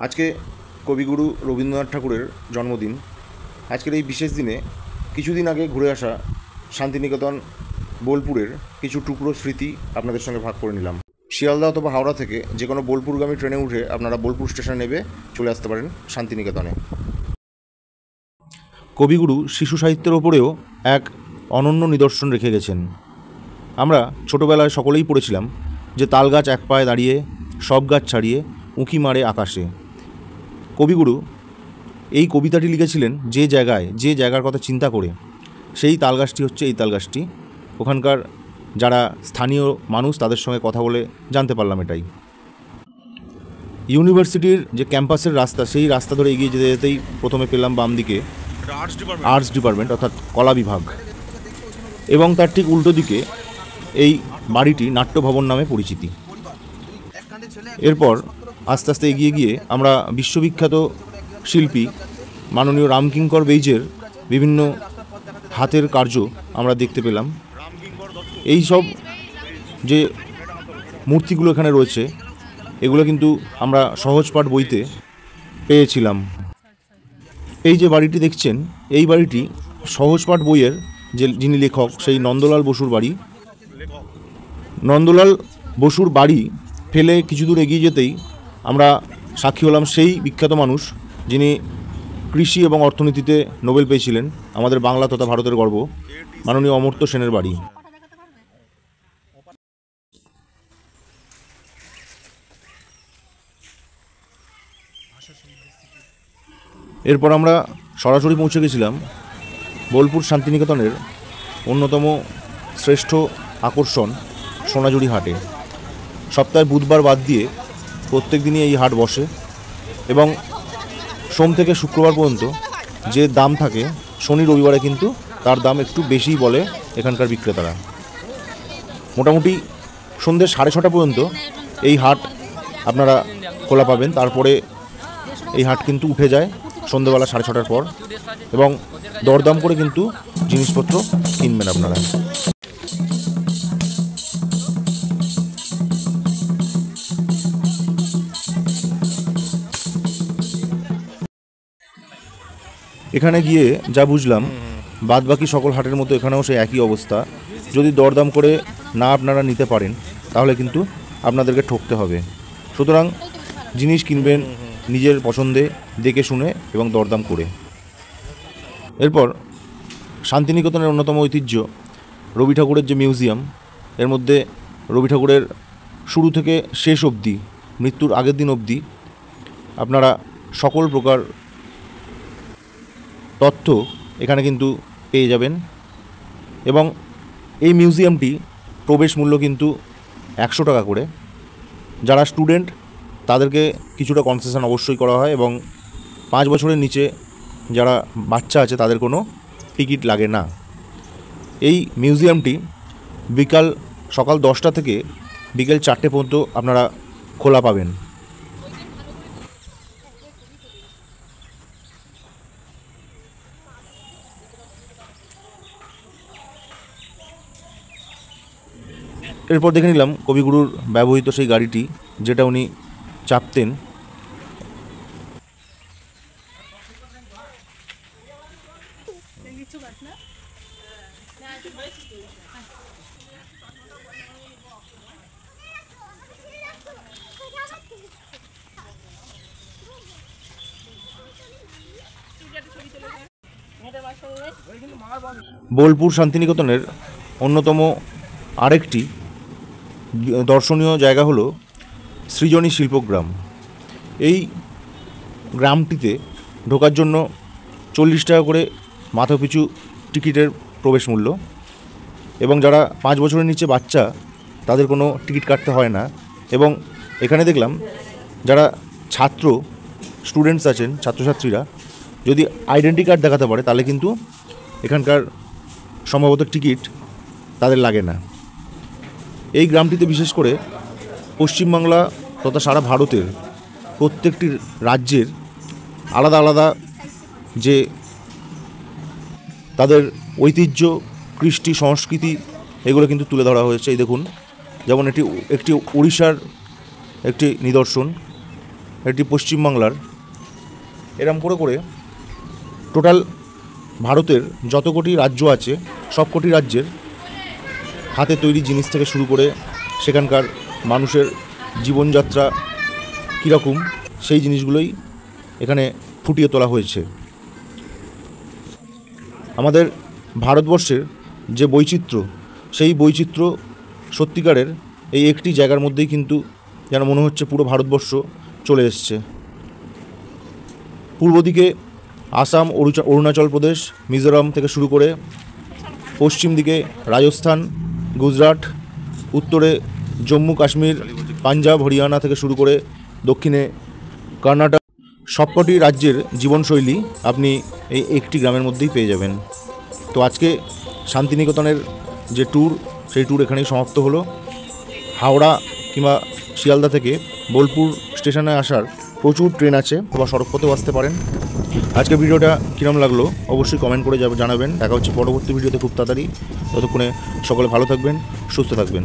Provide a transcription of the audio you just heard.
আজকে কবিগুরু রবীন্দ্রনাথ ঠাকুরের জন্মদিন। আজকের এই বিশেষ দিনে কিছুদিন আগে ঘুরে আসা শান্তিনিকেতন বোলপুরের কিছু টুকরো স্মৃতি আপনাদের সঙ্গে ভাগ করে নিলাম। শিয়ালদা অথবা হাওড়া থেকে যে কোনো বোলপুরগামী ট্রেনে উঠে আপনারা বোলপুর স্টেশনে নেমে চলে আসতে পারেন শান্তিনিকেতনে। কবিগুরু শিশু সাহিত্যের ওপরেও এক অনন্য নিদর্শন রেখে গেছেন। আমরা ছোটোবেলায় সকলেই পড়েছিলাম যে তাল গাছ এক পায়ে দাঁড়িয়ে সব গাছ ছাড়িয়ে উঁকি মারে আকাশে। কবিগুরু এই কবিতাটি লিখেছিলেন যে জায়গার কথা চিন্তা করে। সেই তালগাছটি হচ্ছে এই তালগাছটি। ওখানকার যারা স্থানীয় মানুষ তাদের সঙ্গে কথা বলে জানতে পারলাম এটাই। ইউনিভার্সিটির যে ক্যাম্পাসের রাস্তা, সেই রাস্তা ধরে এগিয়ে যেতে যেতেই প্রথমে পেলাম বাম দিকে আর্টস ডিপার্টমেন্ট অর্থাৎ কলা বিভাগ, এবং তার ঠিক উল্টো দিকে এই বাড়িটি নাট্যভবন নামে পরিচিতি। এরপর আস্তে আস্তে এগিয়ে গিয়ে আমরা বিশ্ববিখ্যাত শিল্পী মাননীয় রামকিঙ্কর বেইজের বিভিন্ন হাতের কার্য আমরা দেখতে পেলাম। এই সব যে মূর্তিগুলো এখানে রয়েছে এগুলো কিন্তু আমরা সহজপাঠ বইতে পেয়েছিলাম। এই যে বাড়িটি দেখছেন, এই বাড়িটি সহজপাঠ বইয়ের যিনি লেখক সেই নন্দলাল বসুর বাড়ি। নন্দলাল বসুর বাড়ি ফেলে কিছু দূর এগিয়ে যেতেই আমরা সাক্ষী হলাম সেই বিখ্যাত মানুষ যিনি কৃষি এবং অর্থনীতিতে নোবেল পেয়েছিলেন, আমাদের বাংলা তথা ভারতের গর্ব, মাননীয় অমর্ত্য সেনের বাড়ি। এরপর আমরা সরাসরি পৌঁছে গেছিলাম বোলপুর শান্তিনিকেতনের অন্যতম শ্রেষ্ঠ আকর্ষণ সোনাঝুরি হাটে। সপ্তাহে বুধবার বাদ দিয়ে প্রত্যেক দিনই এই হাট বসে এবং সোম থেকে শুক্রবার পর্যন্ত যে দাম থাকে শনি রবিবারে কিন্তু তার দাম একটু বেশিই বলে এখানকার বিক্রেতারা। মোটামুটি সন্ধ্যে 6:30 পর্যন্ত এই হাট আপনারা খোলা পাবেন। তারপরে এই হাট কিন্তু উঠে যায় সন্ধ্যেবেলা 6:30 পর, এবং দরদাম করে কিন্তু জিনিসপত্র কিনবেন আপনারা। এখানে গিয়ে যা বুঝলাম বাদবাকি সকল হাটের মতো এখানেও সেই একই অবস্থা। যদি দরদাম করে না আপনারা নিতে পারেন তাহলে কিন্তু আপনাদেরকে ঠকতে হবে। সুতরাং জিনিস কিনবেন নিজের পছন্দে, দেখে শুনে এবং দরদাম করে। এরপর শান্তিনিকেতনের অন্যতম ঐতিহ্য রবি ঠাকুরের যে মিউজিয়াম, এর মধ্যে রবি ঠাকুরের শুরু থেকে শেষ অবধি, মৃত্যুর আগের দিন অবধি আপনারা সকল প্রকার তথ্য এখানে কিন্তু পেয়ে যাবেন। এবং এই মিউজিয়ামটি প্রবেশ মূল্য কিন্তু 100 টাকা করে। যারা স্টুডেন্ট তাদেরকে কিছুটা কনসেশন অবশ্যই করা হয়, এবং 5 বছরের নিচে যারা বাচ্চা আছে তাদের কোনো টিকিট লাগে না। এই মিউজিয়ামটি সকাল 10টা থেকে বিকেল 4টে পর্যন্ত আপনারা খোলা পাবেন। এরপর দেখে নিলাম কবিগুরুর ব্যবহৃত সেই গাড়িটি যেটা উনি চাপতেন। বোলপুর শান্তিনিকেতনের অন্যতম আরেকটি দর্শনীয় জায়গা হলো সৃজনী শিল্পগ্রাম। এই গ্রামটিতে ঢোকার জন্য 40 টাকা করে মাথাপিছু টিকিটের প্রবেশ মূল্য, এবং যারা 5 বছরের নিচে বাচ্চা তাদের কোনো টিকিট কাটতে হয় না। এবং এখানে দেখলাম যারা স্টুডেন্টস আছেন, ছাত্রছাত্রীরা যদি আইডেন্টি কার্ড দেখাতে পারে তাহলে কিন্তু এখানকার সম্ভবত টিকিট তাদের লাগে না। এই গ্রামটিতে বিশেষ করে পশ্চিমবাংলা তথা সারা ভারতের প্রত্যেকটি রাজ্যের আলাদা আলাদা যে তাদের ঐতিহ্য, কৃষ্টি, সংস্কৃতি এগুলো কিন্তু তুলে ধরা হয়েছে। এই দেখুন, যেমন একটি উড়িষ্যার একটি নিদর্শন, এটি পশ্চিমবাংলার। এরম করে করে টোটাল ভারতের যত কোটি রাজ্য আছে সব কোটি রাজ্যের হাতে তৈরি জিনিস থেকে শুরু করে সেখানকার মানুষের জীবনযাত্রা কীরকম সেই জিনিসগুলোই এখানে ফুটিয়ে তোলা হয়েছে। আমাদের ভারতবর্ষের যে বৈচিত্র্য, সেই বৈচিত্র্য সত্যিকারের এই একটি জায়গার মধ্যেই কিন্তু যেন মনে হচ্ছে পুরো ভারতবর্ষ চলে এসছে। পূর্ব দিকে আসাম, অরুণাচল প্রদেশ, মিজোরাম থেকে শুরু করে পশ্চিম দিকে রাজস্থান, গুজরাট, উত্তরে জম্মু কাশ্মীর, পাঞ্জাব, হরিয়ানা থেকে শুরু করে দক্ষিণে কর্ণাটক, সবকটি রাজ্যের জীবনশৈলী আপনি এই একটি গ্রামের মধ্যেই পেয়ে যাবেন। তো আজকে শান্তিনিকেতনের যে ট্যুর, সেই ট্যুর এখানেই সমাপ্ত হলো। হাওড়া কিংবা শিয়ালদা থেকে বোলপুর স্টেশনে আসার প্রচুর ট্রেন আছে, বা সড়কপথেও আসতে পারেন। আজকের ভিডিওটা কীরকম লাগলো অবশ্যই কমেন্ট করে জানাবেন। দেখা হচ্ছে পরবর্তী ভিডিওতে খুব তাড়াতাড়ি। ততক্ষণে সকলে ভালো থাকবেন, সুস্থ থাকবেন।